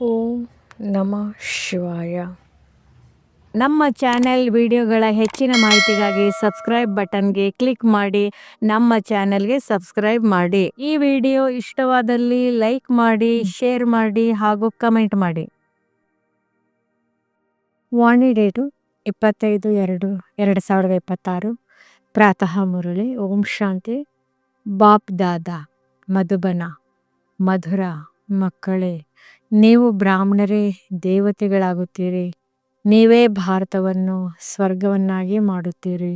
ಓಂ ನಮಃ ಶಿವಾಯ. ನಮ್ಮ ಚಾನೆಲ್ ವಿಡಿಯೋಗಳ ಹೆಚ್ಚಿನ ಮಾಹಿತಿಗಾಗಿ ಸಬ್ಸ್ಕ್ರೈಬ್ ಬಟನ್ಗೆ ಕ್ಲಿಕ್ ಮಾಡಿ ನಮ್ಮ ಚಾನೆಲ್ಗೆ ಸಬ್ಸ್ಕ್ರೈಬ್ ಮಾಡಿ. ಈ ವಿಡಿಯೋ ಇಷ್ಟವಾದಲ್ಲಿ ಲೈಕ್ ಮಾಡಿ, ಶೇರ್ ಮಾಡಿ ಹಾಗೂ ಕಮೆಂಟ್ ಮಾಡಿ. ವಾಣಿ ಡೇಟು 25/2/2026. ಪ್ರಾತಃ ಮುರಳಿ. ಓಂ ಶಾಂತಿ. ಬಾಪ್ ದಾದಾ ಮಧುಬನ. ಮಧುರ ಮಕ್ಕಳೇ, ನೀವು ಬ್ರಾಹ್ಮಣರೇ ದೇವತೆಗಳಾಗುತ್ತೀರಿ. ನೀವೇ ಭಾರತವನ್ನು ಸ್ವರ್ಗವನ್ನಾಗಿ ಮಾಡುತ್ತೀರಿ.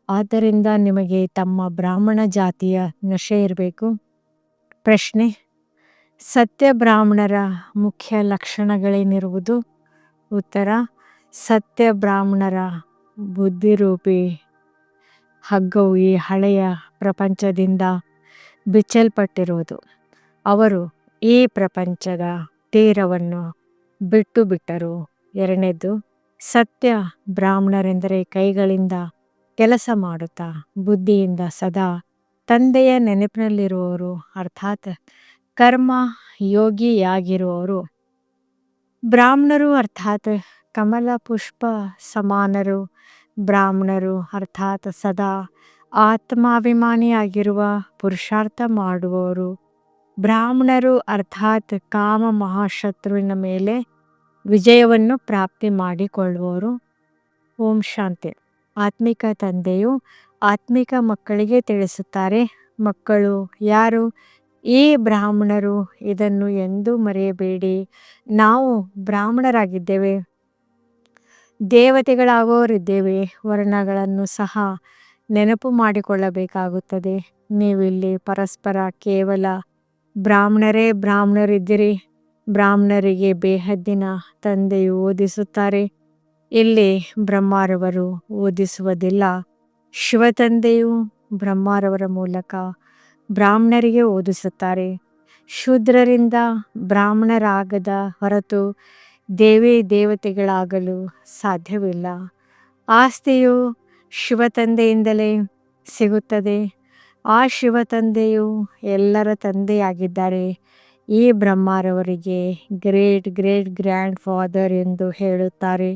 ಆದ್ದರಿಂದ ನಿಮಗೆ ತಮ್ಮ ಬ್ರಾಹ್ಮಣ ಜಾತಿಯ ನಶೆ ಇರಬೇಕು. ಪ್ರಶ್ನೆ: ಸತ್ಯ ಬ್ರಾಹ್ಮಣರ ಮುಖ್ಯ ಲಕ್ಷಣಗಳೇನಿರುವುದು? ಉತ್ತರ: ಸತ್ಯ ಬ್ರಾಹ್ಮಣರ ಬುದ್ಧಿರೂಪಿ ಹಗ್ಗವು ಈ ಹಳೆಯ ಪ್ರಪಂಚದಿಂದ ಬಿಚ್ಚಲ್ಪಟ್ಟಿರುವುದು. ಅವರು ಈ ಪ್ರಪಂಚದ ತೀರವನ್ನು ಬಿಟ್ಟು ಬಿಟ್ಟರು. ಎರಡನೇದು, ಸತ್ಯ ಬ್ರಾಹ್ಮಣರೆಂದರೆ ಕೈಗಳಿಂದ ಕೆಲಸ ಮಾಡುತ್ತಾ ಬುದ್ಧಿಯಿಂದ ಸದಾ ತಂದೆಯ ನೆನಪಿನಲ್ಲಿರುವವರು, ಅರ್ಥಾತ್ ಕರ್ಮ ಯೋಗಿಯಾಗಿರುವವರು. ಬ್ರಾಹ್ಮಣರು ಅರ್ಥಾತ್ ಕಮಲ ಪುಷ್ಪ ಸಮಾನರು. ಬ್ರಾಹ್ಮಣರು ಅರ್ಥಾತ್ ಸದಾ ಆತ್ಮಾಭಿಮಾನಿಯಾಗಿರುವ ಪುರುಷಾರ್ಥ ಮಾಡುವವರು. ಬ್ರಾಹ್ಮಣರು ಅರ್ಥಾತ್ ಕಾಮ ಮಹಾಶತ್ರುವಿನ ಮೇಲೆ ವಿಜಯವನ್ನು ಪ್ರಾಪ್ತಿ ಮಾಡಿಕೊಳ್ಳುವವರು. ಓಂ ಶಾಂತಿ. ಆತ್ಮಿಕ ತಂದೆಯು ಆತ್ಮಿಕ ಮಕ್ಕಳಿಗೆ ತಿಳಿಸುತ್ತಾರೆ, ಮಕ್ಕಳು ಯಾರು? ಈ ಬ್ರಾಹ್ಮಣರು. ಇದನ್ನು ಎಂದೂ ಮರೆಯಬೇಡಿ. ನಾವು ಬ್ರಾಹ್ಮಣರಾಗಿದ್ದೇವೆ, ದೇವತೆಗಳಾಗೋರಿದ್ದೇವೆ. ವರ್ಣಗಳನ್ನು ಸಹ ನೆನಪು ಮಾಡಿಕೊಳ್ಳಬೇಕಾಗುತ್ತದೆ. ನೀವಿಲ್ಲಿ ಪರಸ್ಪರ ಕೇವಲ ಬ್ರಾಹ್ಮಣರಿದ್ದೀರಿ. ಬ್ರಾಹ್ಮಣರಿಗೆ ಬೇಹದ್ದಿನ ತಂದೆಯು ಓದಿಸುತ್ತಾರೆ. ಇಲ್ಲಿ ಬ್ರಹ್ಮರವರು ಓದಿಸುವುದಿಲ್ಲ. ಶಿವತಂದೆಯು ಬ್ರಹ್ಮರವರ ಮೂಲಕ ಬ್ರಾಹ್ಮಣರಿಗೆ ಓದಿಸುತ್ತಾರೆ. ಶೂದ್ರರಿಂದ ಬ್ರಾಹ್ಮಣರಾಗದ ಹೊರತು ದೇವಿ ದೇವತೆಗಳಾಗಲು ಸಾಧ್ಯವಿಲ್ಲ. ಆಸ್ತಿಯು ಶಿವತಂದೆಯಿಂದಲೇ ಸಿಗುತ್ತದೆ. ಆ ಶಿವತಂದೆಯು ಎಲ್ಲರ ತಂದೆಯಾಗಿದ್ದಾರೆ. ಈ ಬ್ರಹ್ಮರವರಿಗೆ ಗ್ರೇಟ್ ಗ್ರೇಟ್ ಗ್ರ್ಯಾಂಡ್ ಫಾದರ್ ಎಂದು ಹೇಳುತ್ತಾರೆ.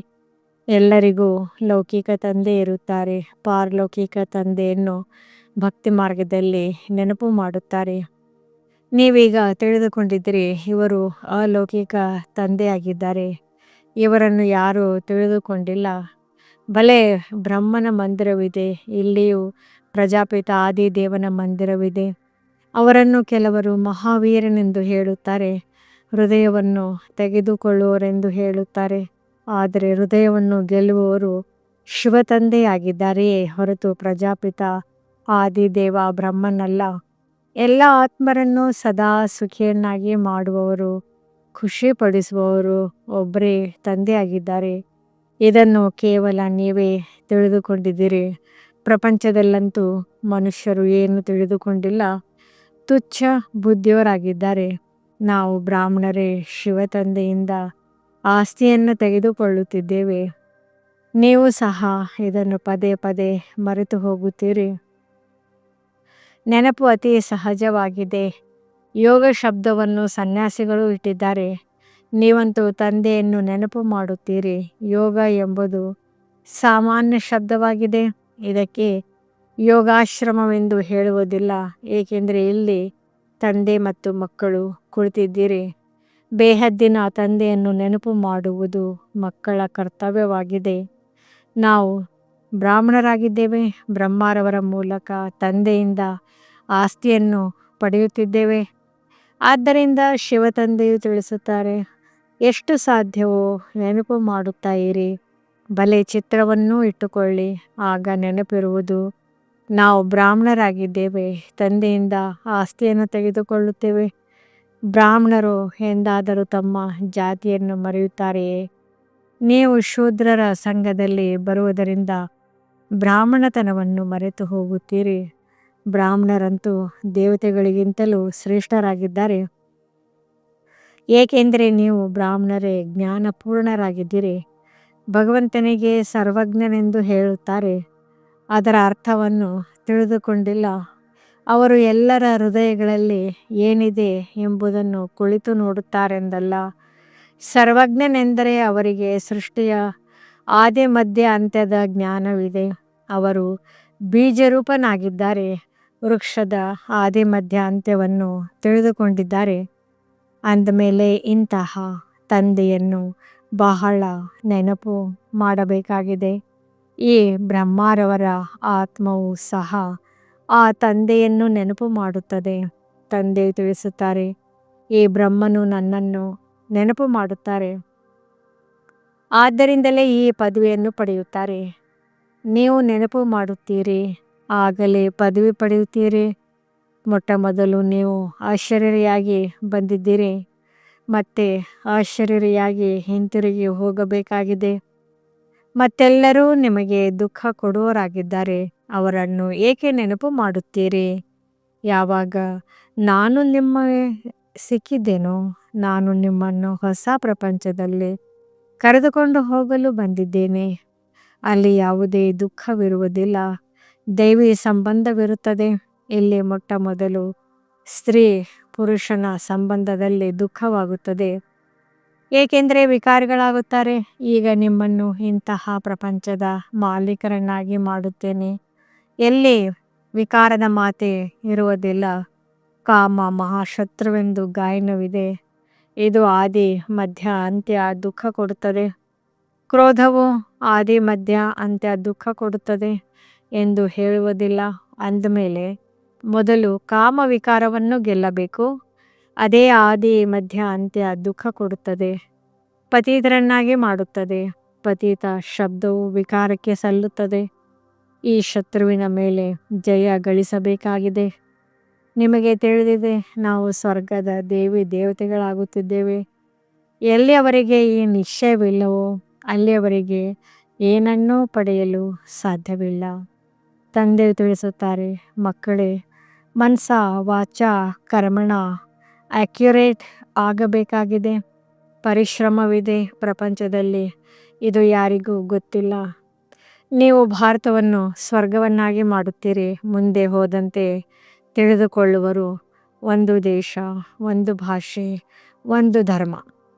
ಎಲ್ಲರಿಗೂ ಲೌಕಿಕ ತಂದೆ ಇರುತ್ತಾರೆ. ಪಾರಲೌಕಿಕ ತಂದೆಯನ್ನು ಭಕ್ತಿ ಮಾರ್ಗದಲ್ಲಿ ನೆನಪು ಮಾಡುತ್ತಾರೆ. ನೀವೀಗ ತಿಳಿದುಕೊಂಡಿದ್ದೀರಿ, ಇವರು ಅಲೌಕಿಕ ತಂದೆಯಾಗಿದ್ದಾರೆ. ಇವರನ್ನು ಯಾರೂ ತಿಳಿದುಕೊಂಡಿಲ್ಲ. ಭಲೆ ಬ್ರಹ್ಮನ ಮಂದಿರವಿದೆ, ಇಲ್ಲಿಯೂ ಪ್ರಜಾಪಿತ ಆದಿದೇವನ ಮಂದಿರವಿದೆ. ಅವರನ್ನು ಕೆಲವರು ಮಹಾವೀರನೆಂದು ಹೇಳುತ್ತಾರೆ, ಹೃದಯವನ್ನು ತೆಗೆದುಕೊಳ್ಳುವವರೆಂದು ಹೇಳುತ್ತಾರೆ. ಆದರೆ ಹೃದಯವನ್ನು ಗೆಲ್ಲುವವರು ಶಿವತಂದೆಯಾಗಿದ್ದಾರೆಯೇ ಹೊರತು ಪ್ರಜಾಪಿತ ಆದಿದೇವ ಬ್ರಹ್ಮನಲ್ಲ. ಎಲ್ಲ ಆತ್ಮರನ್ನು ಸದಾ ಸುಖಿಯನ್ನಾಗಿ ಮಾಡುವವರು, ಖುಷಿಪಡಿಸುವವರು ಒಬ್ಬರೇ ತಂದೆಯಾಗಿದ್ದಾರೆ. ಇದನ್ನು ಕೇವಲ ನೀವೇ ತಿಳಿದುಕೊಂಡಿದ್ದೀರಿ. ಪ್ರಪಂಚದಲ್ಲಂತೂ ಮನುಷ್ಯರು ಏನು ತಿಳಿದುಕೊಂಡಿಲ್ಲ, ತುಚ್ಛ ಬುದ್ಧಿಯವರಾಗಿದ್ದಾರೆ. ನಾವು ಬ್ರಾಹ್ಮಣರೇ ಶಿವತಂದೆಯಿಂದ ಆಸ್ತಿಯನ್ನು ತೆಗೆದುಕೊಳ್ಳುತ್ತಿದ್ದೇವೆ. ನೀವು ಸಹ ಇದನ್ನು ಪದೇ ಪದೇ ಮರೆತು ಹೋಗುತ್ತೀರಿ. ನೆನಪು ಅತಿ ಸಹಜವಾಗಿದೆ. ಯೋಗ ಶಬ್ದವನ್ನು ಸನ್ಯಾಸಿಗಳು ಇಟ್ಟಿದ್ದಾರೆ. ನೀವಂತೂ ತಂದೆಯನ್ನು ನೆನಪು ಮಾಡುತ್ತೀರಿ. ಯೋಗ ಎಂಬುದು ಸಾಮಾನ್ಯ ಶಬ್ದವಾಗಿದೆ. ಇದಕ್ಕೆ ಯೋಗಾಶ್ರಮವೆಂದು ಹೇಳುವುದಿಲ್ಲ, ಏಕೆಂದರೆ ಇಲ್ಲಿ ತಂದೆ ಮತ್ತು ಮಕ್ಕಳು ಕುಳಿತಿದ್ದೀರಿ. ಬೇಹದ್ದಿನ ತಂದೆಯನ್ನು ನೆನಪು ಮಾಡುವುದು ಮಕ್ಕಳ ಕರ್ತವ್ಯವಾಗಿದೆ. ನಾವು ಬ್ರಾಹ್ಮಣರಾಗಿದ್ದೇವೆ. ಬ್ರಹ್ಮರವರ ಮೂಲಕ ತಂದೆಯಿಂದ ಆಸ್ತಿಯನ್ನು ಪಡೆಯುತ್ತಿದ್ದೇವೆ. ಆದ್ದರಿಂದ ಶಿವತಂದೆಯು ತಿಳಿಸುತ್ತಾರೆ, ಎಷ್ಟು ಸಾಧ್ಯವೋ ನೆನಪು ಮಾಡುತ್ತಾ ಇರಿ. ಭಲೆ ಚಿತ್ರವನ್ನೂ ಇಟ್ಟುಕೊಳ್ಳಿ, ಆಗ ನೆನಪಿರುವುದು. ನಾವು ಬ್ರಾಹ್ಮಣರಾಗಿದ್ದೇವೆ, ತಂದೆಯಿಂದ ಆಸ್ತಿಯನ್ನು ತೆಗೆದುಕೊಳ್ಳುತ್ತೇವೆ. ಬ್ರಾಹ್ಮಣರು ಎಂದಾದರೂ ತಮ್ಮ ಜಾತಿಯನ್ನು ಮರೆಯುತ್ತಾರೆಯೇ? ನೀವು ಶೂದ್ರರ ಸಂಘದಲ್ಲಿ ಬರುವುದರಿಂದ ಬ್ರಾಹ್ಮಣತನವನ್ನು ಮರೆತು ಹೋಗುತ್ತೀರಿ. ಬ್ರಾಹ್ಮಣರಂತೂ ದೇವತೆಗಳಿಗಿಂತಲೂ ಶ್ರೇಷ್ಠರಾಗಿದ್ದಾರೆ, ಏಕೆಂದರೆ ನೀವು ಬ್ರಾಹ್ಮಣರೇ ಜ್ಞಾನಪೂರ್ಣರಾಗಿದ್ದೀರಿ. ಭಗವಂತನಿಗೆ ಸರ್ವಜ್ಞನೆಂದು ಹೇಳುತ್ತಾರೆ. ಅದರ ಅರ್ಥವನ್ನು ತಿಳಿದುಕೊಂಡಿಲ್ಲ. ಅವರು ಎಲ್ಲರ ಹೃದಯಗಳಲ್ಲಿ ಏನಿದೆ ಎಂಬುದನ್ನು ಕುಳಿತು ನೋಡುತ್ತಾರೆಂದಲ್ಲ, ಸರ್ವಜ್ಞನೆಂದರೆ ಅವರಿಗೆ ಸೃಷ್ಟಿಯ ಆದಿ ಮಧ್ಯ ಅಂತ್ಯದ ಜ್ಞಾನವಿದೆ. ಅವರು ಬೀಜರೂಪನಾಗಿದ್ದಾರೆ, ವೃಕ್ಷದ ಆದಿ ಮಧ್ಯ ಅಂತ್ಯವನ್ನು ತಿಳಿದುಕೊಂಡಿದ್ದಾರೆ. ಅಂದಮೇಲೆ ಇಂತಹ ತಂದೆಯನ್ನು ಬಹಳ ನೆನಪು ಮಾಡಬೇಕಾಗಿದೆ. ಈ ಬ್ರಹ್ಮರವರ ಆತ್ಮವು ಸಹ ಆ ತಂದೆಯನ್ನು ನೆನಪು ಮಾಡುತ್ತದೆ. ತಂದೆಯು ತಿಳಿಸುತ್ತಾರೆ, ಈ ಬ್ರಹ್ಮನು ನನ್ನನ್ನು ನೆನಪು ಮಾಡುತ್ತಾರೆ, ಆದ್ದರಿಂದಲೇ ಈ ಪದವಿಯನ್ನು ಪಡೆಯುತ್ತಾರೆ. ನೀವು ನೆನಪು ಮಾಡುತ್ತೀರಿ, ಆಗಲೇ ಪದವಿ ಪಡೆಯುತ್ತೀರಿ. ಮೊಟ್ಟ ಮೊದಲು ನೀವು ಅಶರೀರಿಯಾಗಿ ಬಂದಿದ್ದೀರಿ, ಮತ್ತೆ ಅಶರೀರಿಯಾಗಿ ಹಿಂತಿರುಗಿ ಹೋಗಬೇಕಾಗಿದೆ. ಮತ್ತೆಲ್ಲರೂ ನಿಮಗೆ ದುಃಖ ಕೊಡುವವರಾಗಿದ್ದಾರೆ. ಅವರನ್ನು ಏಕೆ ನೆನಪು ಮಾಡುತ್ತೀರಿ? ಯಾವಾಗ ನಾನು ನಿಮಗೆ ಸಿಕ್ಕಿದ್ದೇನೋ, ನಾನು ನಿಮ್ಮನ್ನು ಹೊಸ ಪ್ರಪಂಚದಲ್ಲಿ ಕರೆದುಕೊಂಡು ಹೋಗಲು ಬಂದಿದ್ದೇನೆ. ಅಲ್ಲಿ ಯಾವುದೇ ದುಃಖವಿರುವುದಿಲ್ಲ, ದೈವಿ ಸಂಬಂಧವಿರುತ್ತದೆ. ಇಲ್ಲಿ ಮೊಟ್ಟ ಮೊದಲು ಸ್ತ್ರೀ ಪುರುಷನ ಸಂಬಂಧದಲ್ಲಿ ದುಃಖವಾಗುತ್ತದೆ, ಏಕೆಂದರೆ ವಿಕಾರಿಗಳಾಗುತ್ತಾರೆ. ಈಗ ನಿಮ್ಮನ್ನು ಇಂತಹ ಪ್ರಪಂಚದ ಮಾಲೀಕರನ್ನಾಗಿ ಮಾಡುತ್ತೇನೆ, ಎಲ್ಲಿ ವಿಕಾರದ ಮಾತೆ ಇರುವುದಿಲ್ಲ. ಕಾಮ ಮಹಾಶತ್ರುವೆಂದು ಗಾಯನವಿದೆ. ಇದು ಆದಿ ಮಧ್ಯ ಅಂತ್ಯ ದುಃಖ ಕೊಡುತ್ತದೆ. ಕ್ರೋಧವು ಆದಿ ಮಧ್ಯ ಅಂತ್ಯ ದುಃಖ ಕೊಡುತ್ತದೆ ಎಂದು ಹೇಳುವುದಿಲ್ಲ. ಅಂದಮೇಲೆ ಮೊದಲು ಕಾಮ ವಿಕಾರವನ್ನು ಗೆಲ್ಲಬೇಕು. ಅದೇ ಆದಿ ಮಧ್ಯ ಅಂತ್ಯ ದುಃಖ ಕೊಡುತ್ತದೆ, ಪತೀತರನ್ನಾಗಿ ಮಾಡುತ್ತದೆ. ಪತೀತ ಶಬ್ದವು ವಿಕಾರಕ್ಕೆ ಸಲ್ಲುತ್ತದೆ. ಈ ಶತ್ರುವಿನ ಮೇಲೆ ಜಯ ಗಳಿಸಬೇಕಾಗಿದೆ. ನಿಮಗೆ ತಿಳಿದಿದೆ, ನಾವು ಸ್ವರ್ಗದ ದೇವಿ ದೇವತೆಗಳಾಗುತ್ತಿದ್ದೇವೆ. ಎಲ್ಲಿ ಅವರಿಗೆ ಈ ನಿಶ್ಚಯವಿಲ್ಲವೋ ಅಲ್ಲಿ ಅವರಿಗೆ ಏನನ್ನೂ ಪಡೆಯಲು ಸಾಧ್ಯವಿಲ್ಲ. ತಂದೆಯು ತಿಳಿಸುತ್ತಾರೆ, ಮಕ್ಕಳೇ, ಮನಸ ವಾಚ ಕರ್ಮಣ ಅಕ್ಯುರೇಟ್ ಆಗಬೇಕಾಗಿದೆ. ಪರಿಶ್ರಮವಿದೆ ಪ್ರಪಂಚದಲ್ಲಿ, ಇದು ಯಾರಿಗೂ ಗೊತ್ತಿಲ್ಲ. ನೀವು ಭಾರತವನ್ನು ಸ್ವರ್ಗವನ್ನಾಗಿ ಮಾಡುತ್ತೀರಿ. ಮುಂದೆ ಹೋದಂತೆ ತಿಳಿದುಕೊಳ್ಳುವರು. ಒಂದು ದೇಶ, ಒಂದು ಭಾಷೆ, ಒಂದು ಧರ್ಮ,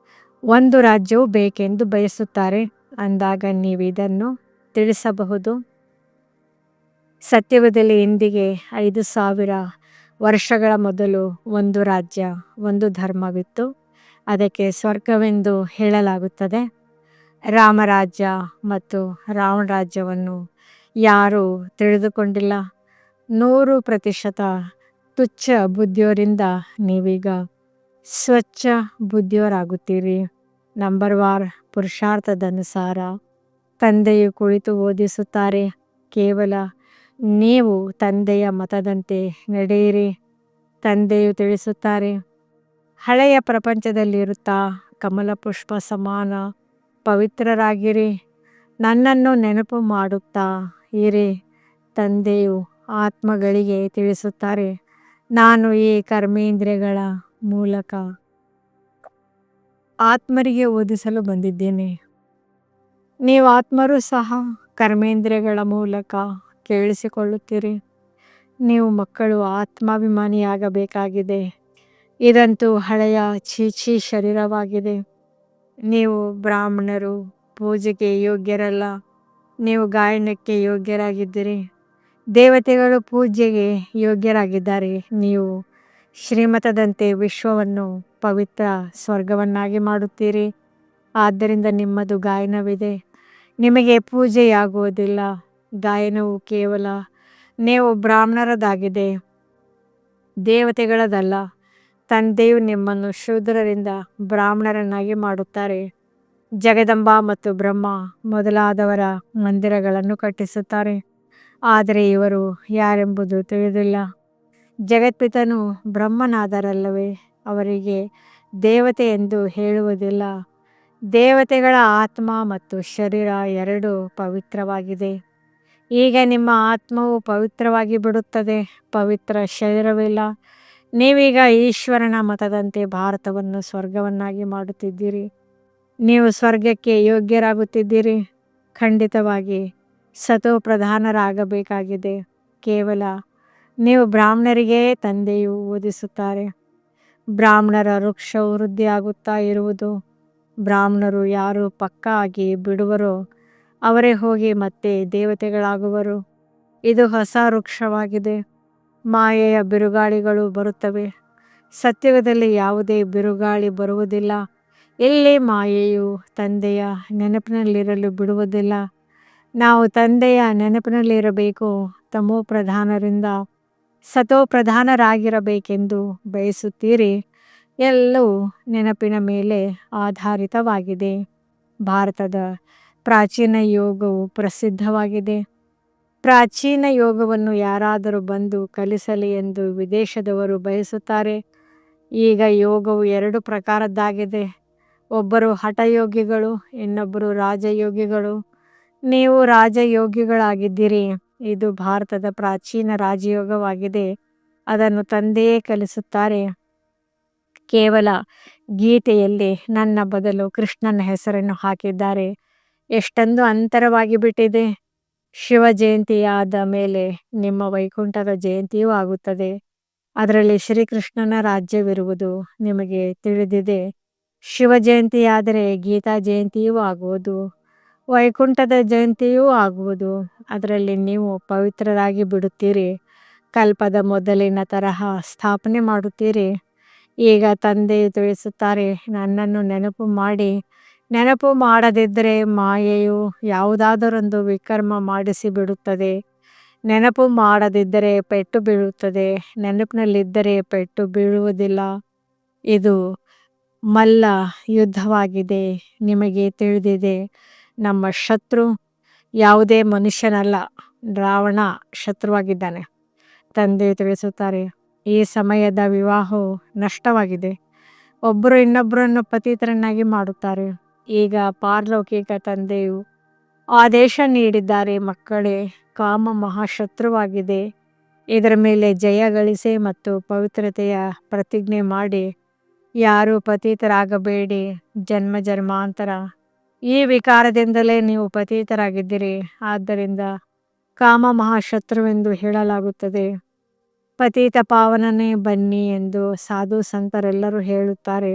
ಒಂದು ರಾಜ್ಯವು ಬೇಕೆಂದು ಬಯಸುತ್ತಾರೆ. ಅಂದಾಗ ನೀವು ಇದನ್ನು ತಿಳಿಸಬಹುದು. ಸತ್ಯಯುಗದಲ್ಲಿ ಇಂದಿಗೆ 5000 ವರ್ಷಗಳ ಮೊದಲು ಒಂದು ರಾಜ್ಯ, ಒಂದು ಧರ್ಮವಿತ್ತು. ಅದಕ್ಕೆ ಸ್ವರ್ಗವೆಂದು ಹೇಳಲಾಗುತ್ತದೆ. ರಾಮರಾಜ್ಯ ಮತ್ತು ರಾವಣ ರಾಜ್ಯವನ್ನು ಯಾರೂ ತಿಳಿದುಕೊಂಡಿಲ್ಲ. 100% ತುಚ್ಛ ಬುದ್ಧಿಯವರಿಂದ ನೀವೀಗ ಸ್ವಚ್ಛ ಬುದ್ಧಿಯವರಾಗುತ್ತೀರಿ. ನಂಬರ್ವಾರ್ ಪುರುಷಾರ್ಥದನುಸಾರ ತಂದೆಯು ಕುಳಿತು ಓದಿಸುತ್ತಾರೆ. ಕೇವಲ ನೀವು ತಂದೆಯ ಮತದಂತೆ ನಡೆಯಿರಿ. ತಂದೆಯು ತಿಳಿಸುತ್ತಾರೆ, ಹಳೆಯ ಪ್ರಪಂಚದಲ್ಲಿರುತ್ತಾ ಕಮಲ ಪುಷ್ಪ ಸಮಾನ ಪವಿತ್ರರಾಗಿರಿ. ನನ್ನನ್ನು ನೆನಪು ಮಾಡುತ್ತಾ ಇರಿ. ತಂದೆಯು ಆತ್ಮಗಳಿಗೆ ತಿಳಿಸುತ್ತಾರೆ, ನಾನು ಈ ಕರ್ಮೇಂದ್ರಿಯಗಳ ಮೂಲಕ ಆತ್ಮರಿಗೆ ಓದಿಸಲು ಬಂದಿದ್ದೇನೆ. ನೀವು ಆತ್ಮರು ಸಹ ಕರ್ಮೇಂದ್ರಿಯಗಳ ಮೂಲಕ ಕೇಳಿಸಿಕೊಳ್ಳುತ್ತೀರಿ. ನೀವು ಮಕ್ಕಳು ಆತ್ಮಾಭಿಮಾನಿಯಾಗಬೇಕಾಗಿದೆ. ಇದಂತೂ ಹಳೆಯ ಚೀಚಿ ಶರೀರವಾಗಿದೆ. ನೀವು ಬ್ರಾಹ್ಮಣರು ಪೂಜೆಗೆ ಯೋಗ್ಯರಲ್ಲ. ನೀವು ಗಾಯನಕ್ಕೆ ಯೋಗ್ಯರಾಗಿದ್ದೀರಿ. ದೇವತೆಗಳು ಪೂಜೆಗೆ ಯೋಗ್ಯರಾಗಿದ್ದಾರೆ. ನೀವು ಶ್ರೀಮತದಂತೆ ವಿಶ್ವವನ್ನು ಪವಿತ್ರ ಸ್ವರ್ಗವನ್ನಾಗಿ ಮಾಡುತ್ತೀರಿ. ಆದ್ದರಿಂದ ನಿಮ್ಮದು ಗಾಯನವಿದೆ. ನಿಮಗೆ ಪೂಜೆಯಾಗುವುದಿಲ್ಲ. ಗಾಯನವು ಕೇವಲ ನೀವು ಬ್ರಾಹ್ಮಣರದಾಗಿದೆ, ದೇವತೆಗಳದಲ್ಲ. ತಂದೆಯು ನಿಮ್ಮನ್ನು ಶೂದ್ರರಿಂದ ಬ್ರಾಹ್ಮಣರನ್ನಾಗಿ ಮಾಡುತ್ತಾರೆ. ಜಗದಂಬ ಮತ್ತು ಬ್ರಹ್ಮ ಮೊದಲಾದವರ ಮಂದಿರಗಳನ್ನು ಕಟ್ಟಿಸುತ್ತಾರೆ, ಆದರೆ ಇವರು ಯಾರೆಂಬುದು ತಿಳಿದಿಲ್ಲ. ಜಗತ್ಪಿತನು ಬ್ರಹ್ಮನಾದರಲ್ಲವೇ ಅವರಿಗೆ ದೇವತೆ ಎಂದು ಹೇಳುವುದಿಲ್ಲ. ದೇವತೆಗಳ ಆತ್ಮ ಮತ್ತು ಶರೀರ ಎರಡೂ ಪವಿತ್ರವಾಗಿದೆ. ಈಗ ನಿಮ್ಮ ಆತ್ಮವು ಪವಿತ್ರವಾಗಿ ಬಿಡುತ್ತದೆ, ಪವಿತ್ರ ಶರೀರವಿಲ್ಲ. ನೀವೀಗ ಈಶ್ವರನ ಮತದಂತೆ ಭಾರತವನ್ನು ಸ್ವರ್ಗವನ್ನಾಗಿ ಮಾಡುತ್ತಿದ್ದೀರಿ. ನೀವು ಸ್ವರ್ಗಕ್ಕೆ ಯೋಗ್ಯರಾಗುತ್ತಿದ್ದೀರಿ. ಖಂಡಿತವಾಗಿ ಸತೋಪ್ರಧಾನರಾಗಬೇಕಾಗಿದೆ. ಕೇವಲ ನೀವು ಬ್ರಾಹ್ಮಣರಿಗೆ ತಂದೆಯು ಓದಿಸುತ್ತಾರೆ. ಬ್ರಾಹ್ಮಣರ ವೃಕ್ಷವು ವೃದ್ಧಿಯಾಗುತ್ತಾ ಇರುವುದು ಬ್ರಾಹ್ಮಣರು ಯಾರು ಪಕ್ಕಾ ಆಗಿ ಬಿಡುವರೋ ಅವರೇ ಹೋಗಿ ಮತ್ತೆ ದೇವತೆಗಳಾಗುವರು. ಇದು ಹೊಸ ವೃಕ್ಷವಾಗಿದೆ. ಮಾಯೆಯ ಬಿರುಗಾಳಿಗಳು ಬರುತ್ತವೆ. ಸತ್ಯುಗದಲ್ಲಿ ಯಾವುದೇ ಬಿರುಗಾಳಿ ಬರುವುದಿಲ್ಲ. ಇಲ್ಲಿ ಮಾಯೆಯು ತಂದೆಯ ನೆನಪಿನಲ್ಲಿರಲು ಬಿಡುವುದಿಲ್ಲ. ನಾವು ತಂದೆಯ ನೆನಪಿನಲ್ಲಿರಬೇಕು. ತಮೋ ಪ್ರಧಾನರಿಂದ ಸತೋ ಪ್ರಧಾನರಾಗಿರಬೇಕೆಂದು ಬಯಸುತ್ತೀರಿ. ಎಲ್ಲವೂ ನೆನಪಿನ ಮೇಲೆ ಆಧಾರಿತವಾಗಿದೆ. ಭಾರತದ ಪ್ರಾಚೀನ ಯೋಗವು ಪ್ರಸಿದ್ಧವಾಗಿದೆ. ಪ್ರಾಚೀನ ಯೋಗವನ್ನು ಯಾರಾದರೂ ಬಂದು ಕಲಿಸಲಿ ಎಂದು ವಿದೇಶದವರು ಬಯಸುತ್ತಾರೆ. ಈಗ ಯೋಗವು 2 ಪ್ರಕಾರದ್ದಾಗಿದೆ. ಒಬ್ಬರು ಹಠಯೋಗಿಗಳು, ಇನ್ನೊಬ್ಬರು ರಾಜಯೋಗಿಗಳು. ನೀವು ರಾಜಯೋಗಿಗಳಾಗಿದ್ದೀರಿ. ಇದು ಭಾರತದ ಪ್ರಾಚೀನ ರಾಜಯೋಗವಾಗಿದೆ. ಅದನ್ನು ತಂದೆಯೇ ಕಲಿಸುತ್ತಾರೆ. ಕೇವಲ ಗೀತೆಯಲ್ಲಿ ನನ್ನ ಬದಲು ಕೃಷ್ಣನ ಹೆಸರನ್ನು ಹಾಕಿದ್ದಾರೆ. ಎಷ್ಟೊಂದು ಅಂತರವಾಗಿ ಬಿಟ್ಟಿದೆ. ಶಿವ ಜಯಂತಿಯಾದ ಮೇಲೆ ನಿಮ್ಮ ವೈಕುಂಠದ ಜಯಂತಿಯೂ ಆಗುತ್ತದೆ. ಅದರಲ್ಲಿ ಶ್ರೀಕೃಷ್ಣನ ರಾಜ್ಯವಿರುವುದು ನಿಮಗೆ ತಿಳಿದಿದೆ. ಶಿವ ಜಯಂತಿಯಾದರೆ ಗೀತಾ ಜಯಂತಿಯೂ ಆಗುವುದು, ವೈಕುಂಠದ ಜಯಂತಿಯೂ ಆಗುವುದು. ಅದರಲ್ಲಿ ನೀವು ಪವಿತ್ರರಾಗಿ ಬಿಡುತ್ತೀರಿ. ಕಲ್ಪದ ಮೊದಲಿನ ತರಹ ಸ್ಥಾಪನೆ ಮಾಡುತ್ತೀರಿ. ಈಗ ತಂದೆಯು ತಿಳಿಸುತ್ತಾರೆ, ನನ್ನನ್ನು ನೆನಪು ಮಾಡಿ. ನೆನಪು ಮಾಡದಿದ್ದರೆ ಮಾಯೆಯು ಯಾವುದಾದರೊಂದು ವಿಕರ್ಮ ಮಾಡಿಸಿ ಬಿಡುತ್ತದೆ. ನೆನಪು ಮಾಡದಿದ್ದರೆ ಪೆಟ್ಟು ಬೀಳುತ್ತದೆ. ನೆನಪಿನಲ್ಲಿದ್ದರೆ ಪೆಟ್ಟು ಬೀಳುವುದಿಲ್ಲ. ಇದು ಮಲ್ಲ ಯುದ್ಧವಾಗಿದೆ. ನಿಮಗೆ ತಿಳಿದಿದೆ, ನಮ್ಮ ಶತ್ರು ಯಾವುದೇ ಮನುಷ್ಯನಲ್ಲ, ರಾವಣ ಶತ್ರುವಾಗಿದ್ದಾನೆ. ತಂದೆಯು ತಿಳಿಸುತ್ತಾರೆ, ಈ ಸಮಯದ ವಿವಾಹವು ನಷ್ಟವಾಗಿದೆ. ಒಬ್ಬರು ಇನ್ನೊಬ್ಬರನ್ನು ಪತಿತರನ್ನಾಗಿ ಮಾಡುತ್ತಾರೆ. ಈಗ ಪಾರಲೌಕಿಕ ತಂದೆಯು ಆದೇಶ ನೀಡಿದ್ದಾರೆ, ಮಕ್ಕಳೇ, ಕಾಮ ಮಹಾಶತ್ರುವಾಗಿದೆ. ಇದರ ಮೇಲೆ ಜಯ ಗಳಿಸಿ ಮತ್ತು ಪವಿತ್ರತೆಯ ಪ್ರತಿಜ್ಞೆ ಮಾಡಿ. ಯಾರೂ ಪತಿತರಾಗಬೇಡಿ. ಜನ್ಮ ಜನ್ಮಾಂತರ ಈ ವಿಕಾರದಿಂದಲೇ ನೀವು ಪತಿತರಾಗಿದ್ದೀರಿ. ಆದ್ದರಿಂದ ಕಾಮ ಮಹಾಶತ್ರುವೆಂದು ಹೇಳಲಾಗುತ್ತದೆ. ಪತಿತ ಪಾವನನೇ ಬನ್ನಿ ಎಂದು ಸಾಧು ಸಂತರೆಲ್ಲರೂ ಹೇಳುತ್ತಾರೆ.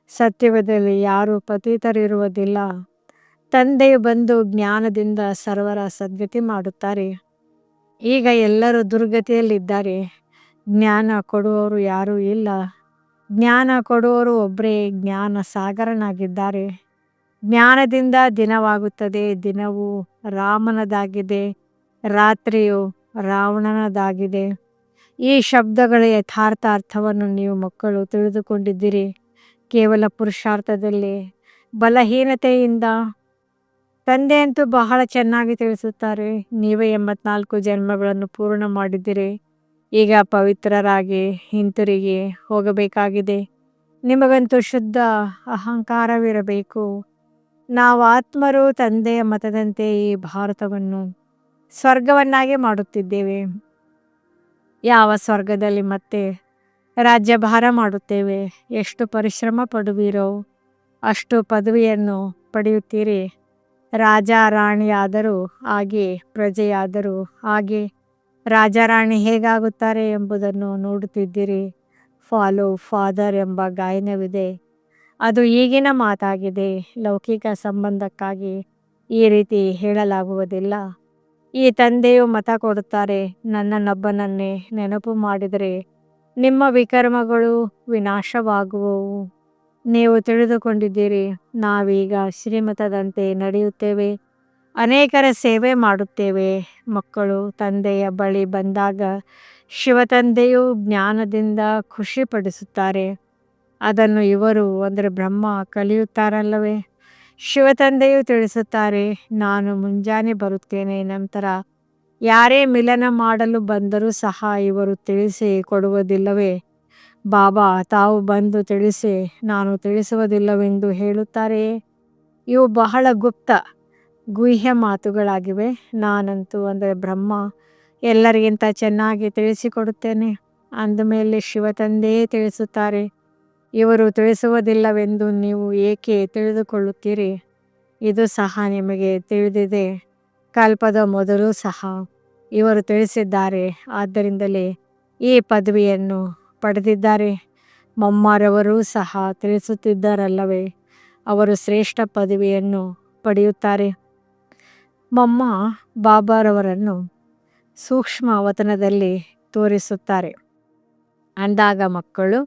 ಸತ್ಯುಗದಲ್ಲಿ ಯಾರೂ ಪತಿತರಿರುವುದಿಲ್ಲ. ತಂದೆಯು ಬಂದು ಜ್ಞಾನದಿಂದ ಸರ್ವರ ಸದ್ಗತಿ ಮಾಡುತ್ತಾರೆ. ಈಗ ಎಲ್ಲರೂ ದುರ್ಗತಿಯಲ್ಲಿದ್ದಾರೆ. ಜ್ಞಾನ ಕೊಡುವವರು ಯಾರೂ ಇಲ್ಲ. ಜ್ಞಾನ ಕೊಡುವವರು ಒಬ್ಬರೇ ಜ್ಞಾನ ಸಾಗರನಾಗಿದ್ದಾರೆ. ಜ್ಞಾನದಿಂದ ದಿನವಾಗುತ್ತದೆ. ದಿನವು ರಾಮನದಾಗಿದೆ, ರಾತ್ರಿಯು ರಾವಣನದಾಗಿದೆ. ಈ ಶಬ್ದಗಳ ಯಥಾರ್ಥ ಅರ್ಥವನ್ನು ನೀವು ಮಕ್ಕಳು ತಿಳಿದುಕೊಂಡಿದ್ದೀರಿ. ಕೇವಲ ಪುರುಷಾರ್ಥದಲ್ಲಿ ಬಲಹೀನತೆಯಿಂದ. ತಂದೆಯಂತೂ ಬಹಳ ಚೆನ್ನಾಗಿ ತಿಳಿಸುತ್ತಾರೆ. ನೀವೇ 84 ಜನ್ಮಗಳನ್ನು ಪೂರ್ಣ ಮಾಡಿದ್ದೀರಿ. ಈಗ ಪವಿತ್ರರಾಗಿ ಹಿಂತಿರುಗಿ ಹೋಗಬೇಕಾಗಿದೆ. ನಿಮಗಂತೂ ಶುದ್ಧ ಅಹಂಕಾರವಿರಬೇಕು. ನಾವು ಆತ್ಮರು ತಂದೆಯ ಮತದಂತೆ ಈ ಭಾರತವನ್ನು ಸ್ವರ್ಗವನ್ನಾಗಿ ಮಾಡುತ್ತಿದ್ದೇವೆ. ಯಾವ ಸ್ವರ್ಗದಲ್ಲಿ ಮತ್ತೆ ರಾಜ್ಯಭಾರ ಮಾಡುತ್ತೇವೆ. ಎಷ್ಟು ಪರಿಶ್ರಮ ಪಡುವಿರೋ ಅಷ್ಟು ಪದವಿಯನ್ನು ಪಡೆಯುತ್ತೀರಿ. ರಾಜ ರಾಣಿಯಾದರೂ ಹಾಗೆ, ಪ್ರಜೆಯಾದರೂ ಹಾಗೆ. ರಾಜ ರಾಣಿ ಹೇಗಾಗುತ್ತಾರೆ ಎಂಬುದನ್ನು ನೋಡುತ್ತಿದ್ದೀರಿ. ಫಾಲೋ ಫಾದರ್ ಎಂಬ ಗಾಯನವಿದೆ. ಅದು ಈಗಿನ ಮಾತಾಗಿದೆ. ಲೌಕಿಕ ಸಂಬಂಧಕ್ಕಾಗಿ ಈ ರೀತಿ ಹೇಳಲಾಗುವುದಿಲ್ಲ. ಈ ತಂದೆಯು ಮತ ಕೊಡುತ್ತಾರೆ, ನನ್ನನ್ನೊಬ್ಬನನ್ನೇ ನೆನಪು ಮಾಡಿದರೆ ನಿಮ್ಮ ವಿಕರ್ಮಗಳು ವಿನಾಶವಾಗುವವು. ನೀವು ತಿಳಿದುಕೊಂಡಿದ್ದೀರಿ, ನಾವೀಗ ಶ್ರೀಮತದಂತೆ ನಡೆಯುತ್ತೇವೆ, ಅನೇಕರ ಸೇವೆ ಮಾಡುತ್ತೇವೆ. ಮಕ್ಕಳು ತಂದೆಯ ಬಳಿ ಬಂದಾಗ ಶಿವತಂದೆಯು ಜ್ಞಾನದಿಂದ ಖುಷಿಪಡಿಸುತ್ತಾರೆ. ಅದನ್ನು ಇವರು ಅಂದರೆ ಬ್ರಹ್ಮ ಕಲಿಯುತ್ತಾರಲ್ಲವೇ. ಶಿವತಂದೆಯು ತಿಳಿಸುತ್ತಾರೆ, ನಾನು ಮುಂಜಾನೆ ಬರುತ್ತೇನೆ. ನಂತರ ಯಾರೇ ಮಿಲನ ಮಾಡಲು ಬಂದರೂ ಸಹ ಇವರು ತಿಳಿಸಿ ಕೊಡುವುದಿಲ್ಲವೇ. ಬಾಬಾ ತಾವು ಬಂದು ತಿಳಿಸಿ, ನಾನು ತಿಳಿಸುವುದಿಲ್ಲವೆಂದು ಹೇಳುತ್ತಾರೆಯೇ. ಇವು ಬಹಳ ಗುಪ್ತ ಗುಹ್ಯ ಮಾತುಗಳಾಗಿವೆ. ನಾನಂತೂ ಅಂದರೆ ಬ್ರಹ್ಮ ಎಲ್ಲರಿಗಿಂತ ಚೆನ್ನಾಗಿ ತಿಳಿಸಿಕೊಡುತ್ತೇನೆ. ಅಂದಮೇಲೆ ಶಿವತಂದೆಯೇ ತಿಳಿಸುತ್ತಾರೆ, ಇವರು ತಿಳಿಸುವುದಿಲ್ಲವೆಂದು ನೀವು ಏಕೆ ತಿಳಿದುಕೊಳ್ಳುತ್ತೀರಿ. ಇದು ಸಹ ನಿಮಗೆ ತಿಳಿದಿದೆ. ಕಲ್ಪದ ಮೊದಲು ಸಹ ಇವರು ತಿಳಿಸಿದ್ದಾರೆ. ಆದ್ದರಿಂದಲೇ ಈ ಪದವಿಯನ್ನು ಪಡೆದಿದ್ದಾರೆ. ಮೊಮ್ಮರವರೂ ಸಹ ತಿಳಿಸುತ್ತಿದ್ದಾರಲ್ಲವೇ. ಅವರು ಶ್ರೇಷ್ಠ ಪದವಿಯನ್ನು ಪಡೆಯುತ್ತಾರೆ. ಮಮ್ಮ ಬಾಬಾರವರನ್ನು ಸೂಕ್ಷ್ಮ ವತನದಲ್ಲಿ ತೋರಿಸುತ್ತಾರೆ. ಅಂದಾಗ ಮಕ್ಕಳು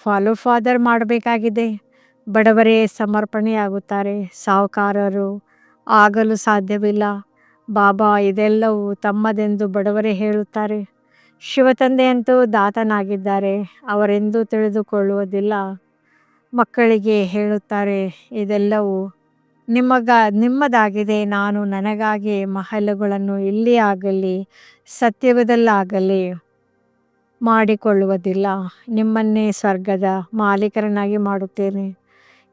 ಫಾಲೋ ಫಾದರ್ ಮಾಡಬೇಕಾಗಿದೆ. ಬಡವರೇ ಸಮರ್ಪಣೆಯಾಗುತ್ತಾರೆ, ಸಾಹುಕಾರರು ಆಗಲು ಸಾಧ್ಯವಿಲ್ಲ. ಬಾಬಾ ಇದೆಲ್ಲವೂ ತಮ್ಮದೆಂದು ಬಡವರೇ ಹೇಳುತ್ತಾರೆ. ಶಿವತಂದೆಯಂತೂ ದಾತನಾಗಿದ್ದಾರೆ, ಅವರೆಂದೂ ತಿಳಿದುಕೊಳ್ಳುವುದಿಲ್ಲ. ಮಕ್ಕಳಿಗೆ ಹೇಳುತ್ತಾರೆ, ಇದೆಲ್ಲವೂ ನಿಮ್ಮದಾಗಿದೆ. ನಾನು ನನಗಾಗಿ ಮಹಲುಗಳನ್ನು ಇಲ್ಲಿ ಆಗಲಿ ಸತ್ಯಯುಗದಲ್ಲಾಗಲಿ ಮಾಡಿಕೊಳ್ಳುವುದಿಲ್ಲ. ನಿಮ್ಮನ್ನೇ ಸ್ವರ್ಗದ ಮಾಲೀಕರನ್ನಾಗಿ ಮಾಡುತ್ತೇನೆ.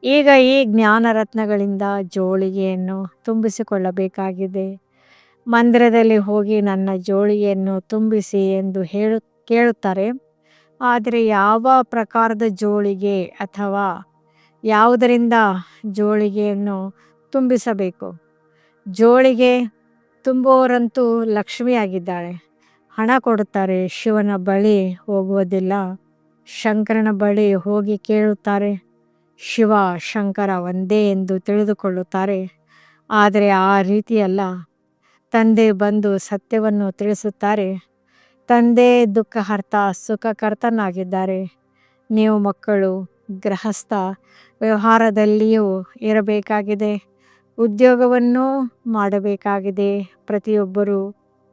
ಈಗ ಈ ಜ್ಞಾನರತ್ನಗಳಿಂದ ಜೋಳಿಗೆಯನ್ನು ತುಂಬಿಸಿಕೊಳ್ಳಬೇಕಾಗಿದೆ. ಮಂದಿರದಲ್ಲಿ ಹೋಗಿ ನನ್ನ ಜೋಳಿಗೆಯನ್ನು ತುಂಬಿಸಿ ಎಂದು ಕೇಳುತ್ತಾರೆ. ಆದರೆ ಯಾವ ಪ್ರಕಾರದ ಜೋಳಿಗೆ ಅಥವಾ ಯಾವುದರಿಂದ ಜೋಳಿಗೆಯನ್ನು ತುಂಬಿಸಬೇಕು? ಜೋಳಿಗೆ ತುಂಬುವವರಂತೂ ಲಕ್ಷ್ಮಿಯಾಗಿದ್ದಾಳೆ. ಹಣ ಕೊಡುತ್ತಾರೆ, ಶಿವನ ಬಳಿ ಹೋಗುವುದಿಲ್ಲ. ಶಂಕರನ ಬಳಿ ಹೋಗಿ ಕೇಳುತ್ತಾರೆ. ಶಿವ ಶಂಕರ ಒಂದೇ ಎಂದು ತಿಳಿದುಕೊಳ್ಳುತ್ತಾರೆ. ಆದರೆ ಆ ರೀತಿಯಲ್ಲ. ತಂದೆ ಬಂದು ಸತ್ಯವನ್ನು ತಿಳಿಸುತ್ತಾರೆ. ತಂದೆ ದುಃಖಹರ್ತ ಸುಖಕರ್ತನಾಗಿದ್ದಾರೆ. ನೀವು ಮಕ್ಕಳು ಗೃಹಸ್ಥ ವ್ಯವಹಾರದಲ್ಲಿಯೂ ಇರಬೇಕಾಗಿದೆ, ಉದ್ಯೋಗವನ್ನು ಮಾಡಬೇಕಾಗಿದೆ. ಪ್ರತಿಯೊಬ್ಬರೂ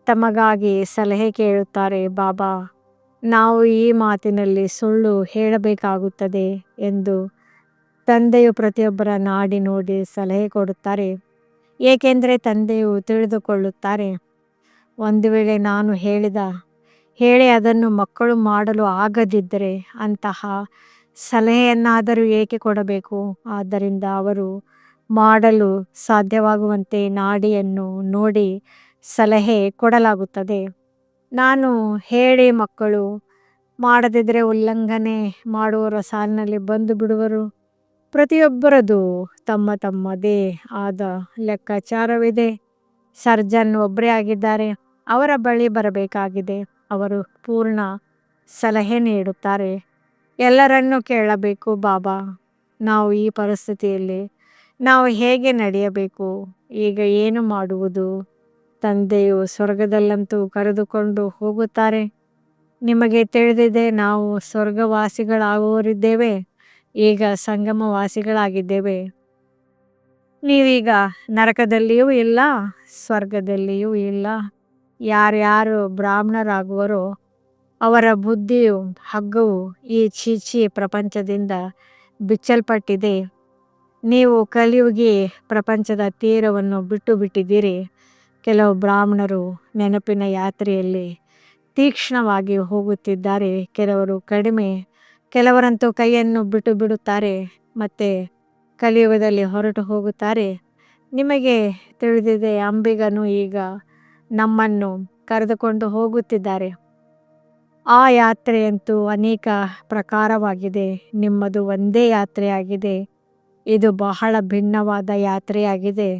ತಮಗಾಗಿ ಸಲಹೆ ಕೇಳುತ್ತಾರೆ. ಬಾಬಾ, ನಾವು ಈ ಮಾತಿನಲ್ಲಿ ಸುಳ್ಳು ಹೇಳಬೇಕಾಗುತ್ತದೆ ಎಂದು ತಂದೆಯು ಪ್ರತಿಯೊಬ್ಬರ ನಾಡಿ ನೋಡಿ ಸಲಹೆ ಕೊಡುತ್ತಾರೆ. ಏಕೆಂದರೆ ತಂದೆಯು ತಿಳಿದುಕೊಳ್ಳುತ್ತಾರೆ, ಒಂದು ವೇಳೆ ನಾನು ಹೇಳಿ ಅದನ್ನು ಮಕ್ಕಳು ಮಾಡಲು ಆಗದಿದ್ದರೆ ಅಂತಹ ಸಲಹೆಯನ್ನಾದರೂ ಏಕೆ ಕೊಡಬೇಕು? ಆದ್ದರಿಂದ ಅವರು ಮಾಡಲು ಸಾಧ್ಯವಾಗುವಂತೆ ನಾಡಿಯನ್ನು ನೋಡಿ ಸಲಹೆ ಕೊಡಲಾಗುತ್ತದೆ. ನಾನು ಹೇಳಿ ಮಕ್ಕಳು ಮಾಡದಿದ್ದರೆ ಉಲ್ಲಂಘನೆ ಮಾಡುವವರ ಸಾಲಿನಲ್ಲಿ ಬಂದು ಬಿಡುವರು. ಪ್ರತಿಯೊಬ್ಬರದು ತಮ್ಮದೇ ಆದ ಲೆಕ್ಕಾಚಾರವಿದೆ. ಸರ್ಜನ್ ಒಬ್ಬರೇ ಆಗಿದ್ದಾರೆ, ಅವರ ಬಳಿ ಬರಬೇಕಾಗಿದೆ. ಅವರು ಪೂರ್ಣ ಸಲಹೆ ನೀಡುತ್ತಾರೆ. ಎಲ್ಲರನ್ನೂ ಕೇಳಬೇಕು. ಬಾಬಾ, ನಾವು ಈ ಪರಿಸ್ಥಿತಿಯಲ್ಲಿ ನಾವು ಹೇಗೆ ನಡೆಯಬೇಕು? ಈಗ ಏನು ಮಾಡುವುದು? ತಂದೆಯು ಸ್ವರ್ಗದಲ್ಲಂತೂ ಕರೆದುಕೊಂಡು ಹೋಗುತ್ತಾರೆ. ನಿಮಗೆ ತಿಳಿದಿದೆ, ನಾವು ಸ್ವರ್ಗವಾಸಿಗಳಾಗುವವರಿದ್ದೇವೆ, ಈಗ ಸಂಗಮವಾಸಿಗಳಾಗಿದ್ದೇವೆ. ನೀವೀಗ ನರಕದಲ್ಲಿಯೂ ಇಲ್ಲ, ಸ್ವರ್ಗದಲ್ಲಿಯೂ ಇಲ್ಲ. ಯಾರ್ಯಾರು ಬ್ರಾಹ್ಮಣರಾಗುವರೋ ಅವರ ಬುದ್ಧಿಯು ಹಗ್ಗವು ಈ ಚೀಚಿ ಪ್ರಪಂಚದಿಂದ ಬಿಚ್ಚಲ್ಪಟ್ಟಿದೆ. ನೀವು ಕಲಿಯುಗಿ ಪ್ರಪಂಚದ ತೀರವನ್ನು ಬಿಟ್ಟು ಬಿಟ್ಟಿದ್ದೀರಿ. ಕೆಲವು ಬ್ರಾಹ್ಮಣರು ನೆನಪಿನ ಯಾತ್ರೆಯಲ್ಲಿ ತೀಕ್ಷ್ಣವಾಗಿ ಹೋಗುತ್ತಿದ್ದಾರೆ, ಕೆಲವರು ಕಡಿಮೆ. ಕೆಲವರಂತೂ ಕೈಯನ್ನು ಬಿಟ್ಟು ಬಿಡುತ್ತಾರೆ ಮತ್ತೆ ಕಲಿಯುಗದಲ್ಲಿ ಹೊರಟು ಹೋಗುತ್ತಾರೆ. ನಿಮಗೆ ತಿಳಿದಿದೆ, ಅಂಬಿಗನು ಈಗ ನಮ್ಮನ್ನು ಕರೆದುಕೊಂಡು ಹೋಗುತ್ತಿದ್ದಾರೆ. ಆ ಯಾತ್ರೆಯಂತೂ ಅನೇಕ ಪ್ರಕಾರವಾಗಿದೆ, ನಿಮ್ಮದು ಒಂದೇ ಯಾತ್ರೆಯಾಗಿದೆ. ಇದು ಬಹಳ ಭಿನ್ನವಾದ ಯಾತ್ರೆಯಾಗಿದೆ.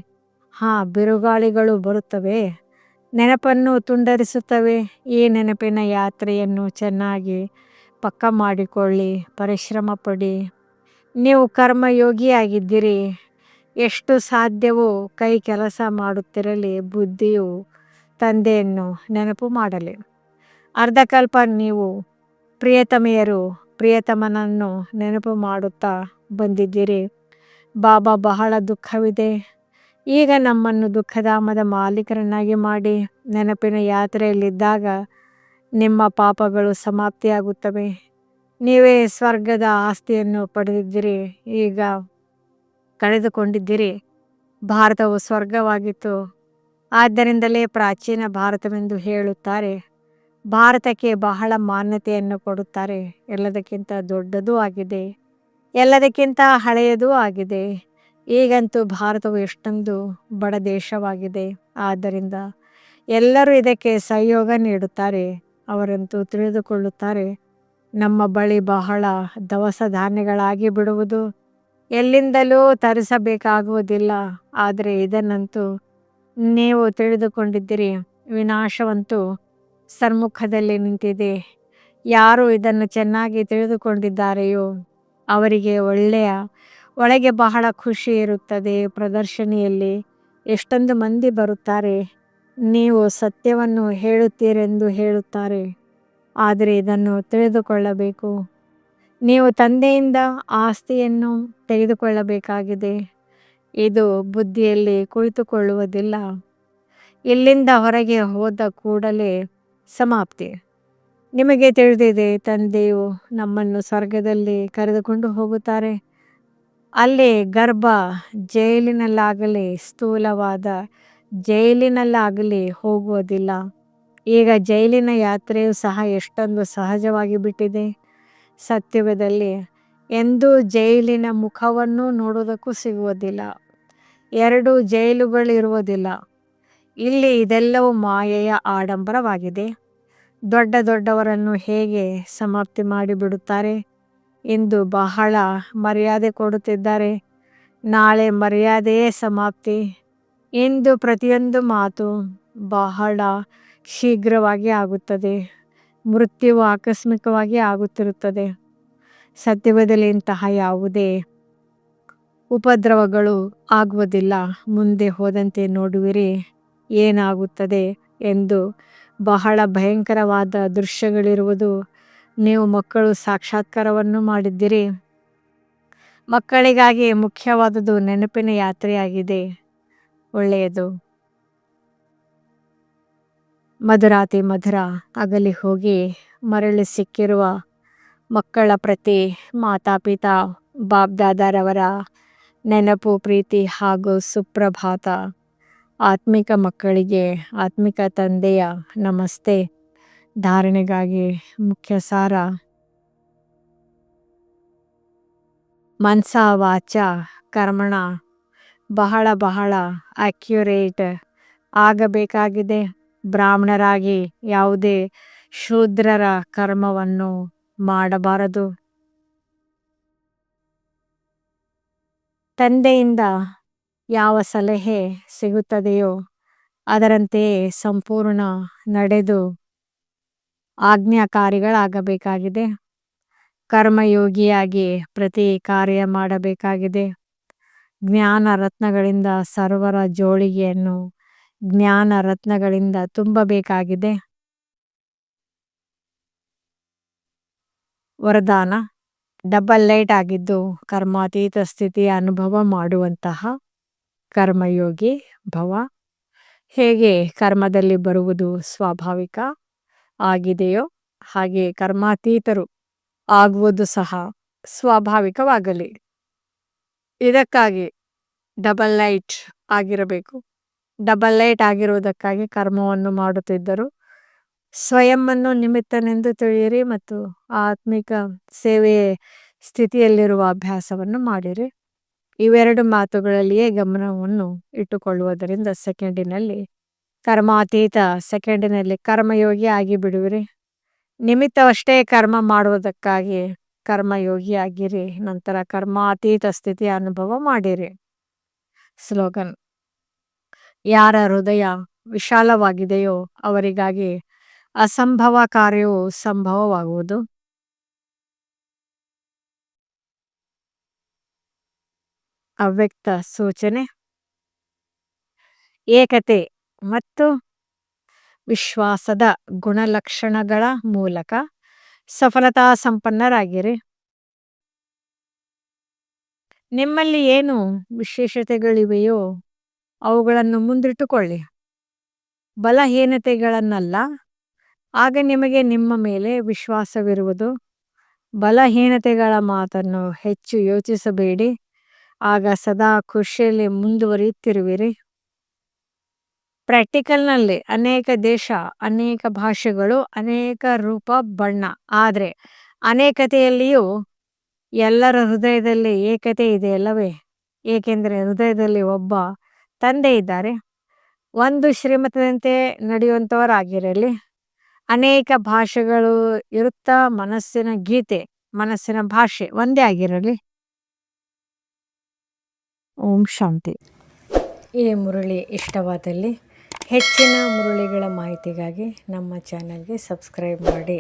ಬಿರುಗಾಳಿಗಳು ಬರುತ್ತವೆ, ನೆನಪನ್ನು ತುಂಡರಿಸುತ್ತವೆ. ಈ ನೆನಪಿನ ಯಾತ್ರೆಯನ್ನು ಚೆನ್ನಾಗಿ ಪಕ್ಕ ಮಾಡಿಕೊಳ್ಳಿ, ಪರಿಶ್ರಮ ಪಡಿ. ನೀವು ಕರ್ಮಯೋಗಿಯಾಗಿದ್ದೀರಿ. ಎಷ್ಟು ಸಾಧ್ಯವೋ ಕೈ ಕೆಲಸ ಮಾಡುತ್ತಿರಲಿ, ಬುದ್ಧಿಯು ತಂದೆಯನ್ನು ನೆನಪು ಮಾಡಲಿ. ಅರ್ಧಕಲ್ಪ ನೀವು ಪ್ರಿಯತಮೆಯರು ಪ್ರಿಯತಮನನ್ನು ನೆನಪು ಮಾಡುತ್ತಾ ಬಂದಿದ್ದೀರಿ. ಬಾಬಾ, ಬಹಳ ದುಃಖವಿದೆ, ಈಗ ನಮ್ಮನ್ನು ದುಃಖಧಾಮದ ಮಾಲೀಕರನ್ನಾಗಿ ಮಾಡಿ. ನೆನಪಿನ ಯಾತ್ರೆಯಲ್ಲಿದ್ದಾಗ ನಿಮ್ಮ ಪಾಪಗಳು ಸಮಾಪ್ತಿಯಾಗುತ್ತವೆ. ನೀವೇ ಸ್ವರ್ಗದ ಆಸ್ತಿಯನ್ನು ಪಡೆದಿದ್ದೀರಿ, ಈಗ ಕಳೆದುಕೊಂಡಿದ್ದೀರಿ. ಭಾರತವು ಸ್ವರ್ಗವಾಗಿತ್ತು, ಆದ್ದರಿಂದಲೇ ಪ್ರಾಚೀನ ಭಾರತವೆಂದು ಹೇಳುತ್ತಾರೆ. ಭಾರತಕ್ಕೆ ಬಹಳ ಮಾನ್ಯತೆಯನ್ನು ಕೊಡುತ್ತಾರೆ. ಎಲ್ಲದಕ್ಕಿಂತ ದೊಡ್ಡದೂ ಆಗಿದೆ, ಎಲ್ಲದಕ್ಕಿಂತ ಹಳೆಯದೂ ಆಗಿದೆ. ಈಗಂತೂ ಭಾರತವು ಎಷ್ಟೊಂದು ಬಡ ದೇಶವಾಗಿದೆ. ಆದ್ದರಿಂದ ಎಲ್ಲರೂ ಇದಕ್ಕೆ ಸಹಯೋಗ ನೀಡುತ್ತಾರೆ. ಅವರಂತೂ ತಿಳಿದುಕೊಳ್ಳುತ್ತಾರೆ, ನಮ್ಮ ಬಳಿ ಬಹಳ ದವಸ ಧಾನ್ಯಗಳಾಗಿ ಬಿಡುವುದು, ಎಲ್ಲಿಂದಲೂ ತರಿಸಬೇಕಾಗುವುದಿಲ್ಲ. ಆದರೆ ಇದನ್ನಂತೂ ನೀವು ತಿಳಿದುಕೊಂಡಿದ್ದೀರಿ, ವಿನಾಶವಂತೂ ಸನ್ಮುಖದಲ್ಲಿ ನಿಂತಿದೆ. ಯಾರು ಇದನ್ನು ಚೆನ್ನಾಗಿ ತಿಳಿದುಕೊಂಡಿದ್ದಾರೆಯೋ ಅವರಿಗೆ ಒಳ್ಳೆಯ ಒಳಗೆ ಬಹಳ ಖುಷಿ ಇರುತ್ತದೆ. ಪ್ರದರ್ಶನಿಯಲ್ಲಿ ಎಷ್ಟೊಂದು ಮಂದಿ ಬರುತ್ತಾರೆ. ನೀವು ಸತ್ಯವನ್ನು ಹೇಳುತ್ತೀರೆಂದು ಹೇಳುತ್ತಾರೆ. ಆದರೆ ಇದನ್ನು ತಿಳಿದುಕೊಳ್ಳಬೇಕು. ನೀವು ತಂದೆಯಿಂದ ಆಸ್ತಿಯನ್ನು ತೆಗೆದುಕೊಳ್ಳಬೇಕಾಗಿದೆ. ಇದು ಬುದ್ಧಿಯಲ್ಲಿ ಕುಳಿತುಕೊಳ್ಳುವುದಿಲ್ಲ. ಇಲ್ಲಿಂದ ಹೊರಗೆ ಹೋದ ಕೂಡಲೇ ಸಮಾಪ್ತಿ. ನಿಮಗೆ ತಿಳಿದಿದೆ, ತಂದೆಯು ನಮ್ಮನ್ನು ಸ್ವರ್ಗದಲ್ಲಿ ಕರೆದುಕೊಂಡು ಹೋಗುತ್ತಾರೆ. ಅಲ್ಲಿ ಗರ್ಭ ಜೈಲಿನಲ್ಲಾಗಲಿ ಸ್ಥೂಲವಾದ ಜೈಲಿನಲ್ಲಾಗಲಿ ಹೋಗುವುದಿಲ್ಲ. ಈಗ ಜೈಲಿನ ಯಾತ್ರೆಯು ಸಹ ಎಷ್ಟೊಂದು ಸಹಜವಾಗಿ ಬಿಟ್ಟಿದೆ. ಸತ್ಯದಲ್ಲಿ ಎಂದೂ ಜೈಲಿನ ಮುಖವನ್ನು ನೋಡುವುದಕ್ಕೂ ಸಿಗುವುದಿಲ್ಲ. 2 ಜೈಲುಗಳಿರುವುದಿಲ್ಲ. ಇಲ್ಲಿ ಇದೆಲ್ಲವೂ ಮಾಯೆಯ ಆಡಂಬರವಾಗಿದೆ. ದೊಡ್ಡವರನ್ನು ಹೇಗೆ ಸಮಾಪ್ತಿ ಮಾಡಿಬಿಡುತ್ತಾರೆ. ಇಂದು ಬಹಳ ಮರ್ಯಾದೆ ಕೊಡುತ್ತಿದ್ದಾರೆ, ನಾಳೆ ಮರ್ಯಾದೆಯೇ ಸಮಾಪ್ತಿ. ಇಂದು ಪ್ರತಿಯೊಂದು ಮಾತು ಬಹಳ ಶೀಘ್ರವಾಗಿ ಆಗುತ್ತದೆ. ಮೃತ್ಯುವು ಆಕಸ್ಮಿಕವಾಗಿ ಆಗುತ್ತಿರುತ್ತದೆ. ಸತ್ಯದಲ್ಲಿ ಇಂತಹ ಯಾವುದೇ ಉಪದ್ರವಗಳು ಆಗುವುದಿಲ್ಲ. ಮುಂದೆ ಹೋದಂತೆ ನೋಡುವಿರಿ ಏನಾಗುತ್ತದೆ ಎಂದು. ಬಹಳ ಭಯಂಕರವಾದ ದೃಶ್ಯಗಳಿರುವುದು. ನೀವು ಮಕ್ಕಳು ಸಾಕ್ಷಾತ್ಕಾರವನ್ನು ಮಾಡಿದ್ದೀರಿ. ಮಕ್ಕಳಿಗಾಗಿ ಮುಖ್ಯವಾದುದು ನೆನಪಿನ ಯಾತ್ರೆಯಾಗಿದೆ. ಒಳ್ಳೆಯದು. ಮಧುರಾತಿ ಮಧುರ ಅಗಲಿ ಹೋಗಿ ಮರಳಿ ಸಿಕ್ಕಿರುವ ಮಕ್ಕಳ ಪ್ರತಿ ಮಾತಾಪಿತಾ ಬಾಬ್ದಾದಾರವರ ನೆನಪು, ಪ್ರೀತಿ ಹಾಗೂ ಸುಪ್ರಭಾತ. ಆತ್ಮಿಕ ಮಕ್ಕಳಿಗೆ ಆತ್ಮಿಕ ತಂದೆಯ ನಮಸ್ತೆ. ಧಾರಣೆಗಾಗಿ ಮುಖ್ಯ ಸಾರ: ಮನಸ ವಾಚ ಕರ್ಮಣ ಬಹಳ ಬಹಳ ಅಕ್ಯುರೇಟ್ ಆಗಬೇಕಾಗಿದೆ. ಬ್ರಾಹ್ಮಣರಾಗಿ ಯಾವುದೇ ಶೂದ್ರರ ಕರ್ಮವನ್ನು ಮಾಡಬಾರದು. ತಂದೆಯಿಂದ ಯಾವ ಸಲಹೆ ಸಿಗುತ್ತದೆಯೋ ಅದರಂತೆಯೇ ಸಂಪೂರ್ಣ ನಡೆದು ಆಜ್ಞಾಕಾರಿಗಳಾಗಬೇಕಾಗಿದೆ. ಕರ್ಮಯೋಗಿಯಾಗಿ ಪ್ರತಿ ಕಾರ್ಯ ಮಾಡಬೇಕಾಗಿದೆ. ಜ್ಞಾನ ರತ್ನಗಳಿಂದ ಸರ್ವರ ಜೋಳಿಗೆಯನ್ನು ಜ್ಞಾನ ರತ್ನಗಳಿಂದ ತುಂಬಬೇಕಾಗಿದೆ. ವರದಾನ: ಡಬಲ್ ಲೈಟ್ ಆಗಿದ್ದು ಕರ್ಮಾತೀತ ಸ್ಥಿತಿಯ ಅನುಭವ ಮಾಡುವಂತಹ ಕರ್ಮಯೋಗಿ ಭವ. ಹೇಗೆ ಕರ್ಮದಲ್ಲಿ ಬರುವುದು ಸ್ವಾಭಾವಿಕ ಆಗಿದೆಯೋ ಹಾಗೆ ಕರ್ಮಾತೀತರು ಆಗುವುದು ಸಹ ಸ್ವಾಭಾವಿಕವಾಗಲಿ. ಇದಕ್ಕಾಗಿ ಡಬಲ್ ಲೈಟ್ ಆಗಿರಬೇಕು. ಡಬಲ್ ಲೈಟ್ ಆಗಿರುವುದಕ್ಕಾಗಿ ಕರ್ಮವನ್ನು ಮಾಡುತ್ತಿದ್ದರು. ಸ್ವಯಂವನ್ನು ನಿಮಿತ್ತನೆಂದು ತಿಳಿಯಿರಿ ಮತ್ತು ಆತ್ಮಿಕ ಸೇವೆಯ ಸ್ಥಿತಿಯಲ್ಲಿರುವ ಅಭ್ಯಾಸವನ್ನು ಮಾಡಿರಿ. ಇವೆರಡು ಮಾತುಗಳಲ್ಲಿಯೇ ಗಮನವನ್ನು ಇಟ್ಟುಕೊಳ್ಳುವುದರಿಂದ ಸೆಕೆಂಡಿನಲ್ಲಿ ಕರ್ಮಾತೀತ, ಸೆಕೆಂಡಿನಲ್ಲಿ ಕರ್ಮಯೋಗಿ ಆಗಿ ಬಿಡುವಿರಿ. ನಿಮಿತ್ತವಷ್ಟೇ ಕರ್ಮ ಮಾಡುವುದಕ್ಕಾಗಿ ಕರ್ಮಯೋಗಿ ಆಗಿರಿ. ನಂತರ ಕರ್ಮಾತೀತ ಸ್ಥಿತಿಯ ಅನುಭವ ಮಾಡಿರಿ. ಸ್ಲೋಗನ್: ಯಾರ ಹೃದಯ ವಿಶಾಲವಾಗಿದೆಯೋ ಅವರಿಗಾಗಿ ಅಸಂಭವ ಕಾರ್ಯವು ಸಂಭವವಾಗುವುದು. ಅವ್ಯಕ್ತ ಸೂಚನೆ: ಏಕತೆ ಮತ್ತು ವಿಶ್ವಾಸದ ಗುಣಲಕ್ಷಣಗಳ ಮೂಲಕ ಸಫಲತಾ ಸಂಪನ್ನರಾಗಿರಿ. ನಿಮ್ಮಲ್ಲಿ ಏನು ವಿಶೇಷತೆಗಳಿವೆಯೋ ಅವುಗಳನ್ನು ಮುಂದಿಟ್ಟುಕೊಳ್ಳಿ, ಬಲಹೀನತೆಗಳನ್ನಲ್ಲ. ಆಗ ನಿಮಗೆ ನಿಮ್ಮ ಮೇಲೆ ವಿಶ್ವಾಸವಿರುವುದು. ಬಲಹೀನತೆಗಳ ಮಾತನ್ನು ಹೆಚ್ಚು ಯೋಚಿಸಬೇಡಿ. ಆಗ ಸದಾ ಖುಷಿಯಲ್ಲಿ ಮುಂದುವರಿಯುತ್ತಿರುವಿರಿ. ಪ್ರಾಕ್ಟಿಕಲ್ನಲ್ಲಿ ಅನೇಕ ದೇಶ, ಅನೇಕ ಭಾಷೆಗಳು, ಅನೇಕ ರೂಪ, ಬಣ್ಣ. ಆದರೆ ಅನೇಕತೆಯಲ್ಲಿಯೂ ಎಲ್ಲರ ಹೃದಯದಲ್ಲಿ ಏಕತೆ ಇದೆಯಲ್ಲವೇ? ಏಕೆಂದರೆ ಹೃದಯದಲ್ಲಿ ಒಬ್ಬ ತಂದೆ ಇದ್ದಾರೆ. ಒಂದು ಶ್ರೀಮತದಂತೆ ನಡೆಯುವಂಥವರಾಗಿರಲಿ. ಅನೇಕ ಭಾಷೆಗಳು ಇರುತ್ತಾ ಮನಸ್ಸಿನ ಗೀತೆ, ಮನಸ್ಸಿನ ಭಾಷೆ ಒಂದೇ ಆಗಿರಲಿ. ಓಂ ಶಾಂತಿ. ಈ ಮುರಳಿ ಇಷ್ಟವಾದಲ್ಲಿ ಹೆಚ್ಚಿನ ಮುರಳಿಗಳ ಮಾಹಿತಿಗಾಗಿ ನಮ್ಮ ಚಾನಲ್ಗೆ ಸಬ್ಸ್ಕ್ರೈಬ್ ಮಾಡಿ.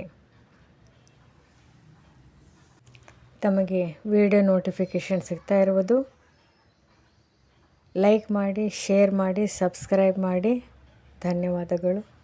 ತಮಗೆ ವಿಡಿಯೋ ನೋಟಿಫಿಕೇಷನ್ ಸಿಗ್ತಾ ಇರುವುದು. ಲೈಕ್ ಮಾಡಿ, ಶೇರ್ ಮಾಡಿ, ಸಬ್ಸ್ಕ್ರೈಬ್ ಮಾಡಿ. ಧನ್ಯವಾದಗಳು.